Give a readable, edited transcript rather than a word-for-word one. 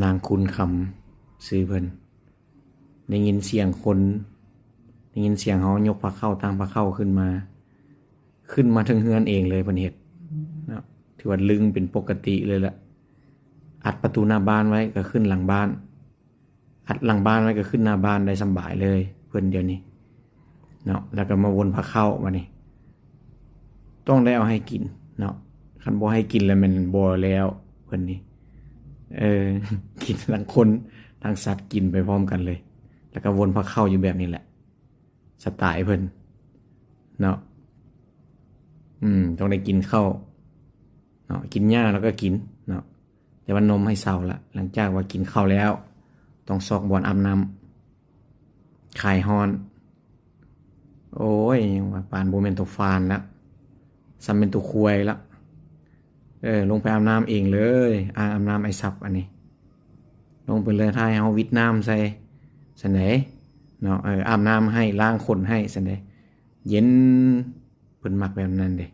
นางคุณคำซื้อเพิ่นได้ยินเสียงคนได้ยินเสียงเขายกผ้าเข้าตั้งผ้าเข้าขึ้นมาถึงเฮือนเองเลยเพิ่นเฮ็ดนะถือว่าลึงเป็นปกติเลยล่ะอัดประตูหน้าบ้านไว้ก็ขึ้นหลังบ้านอัดหลังบ้านไว้ก็ขึ้นหน้าบ้านได้สบายเลยเพิ่นเดี๋ยวนี้เนาะแล้วก็มาวนผ้าเข้ามานี่ต้องได้เอาให้กินเนาะคันบ่ให้กินแล้วมันบ่แล้วเพิ่นนี่ กินทั้งคนทั้งสัตว์กินไปพร้อมกันเลย แล้วก็วนพาเข้าอยู่แบบนี้แหละสไตล์เพิ่นเนาะต้องได้กินข้าวเนาะกินหญ้าแล้วก็กินเนาะแต่ว่านมให้เศร้าละหลังจากว่ากินข้าวแล้วต้องซอกบ่อนอาบน้ำคลายฮ้อน โอ้ยยังว่าปานบ่แม่นตัวฟานแล้วซ้ำเป็นตัวควายแล้วลงไปอาบน้ำเองเลยอ่างอาบน้ำไอ้ซับอันนี้ลงไปเลยถ้าให้เฮาวิดน้ำใส่ซั่นไดเนาะอาบน้ำให้ล้างขนให้ซั่นไดเย็นเพิ่นมักแบบนั้นเด้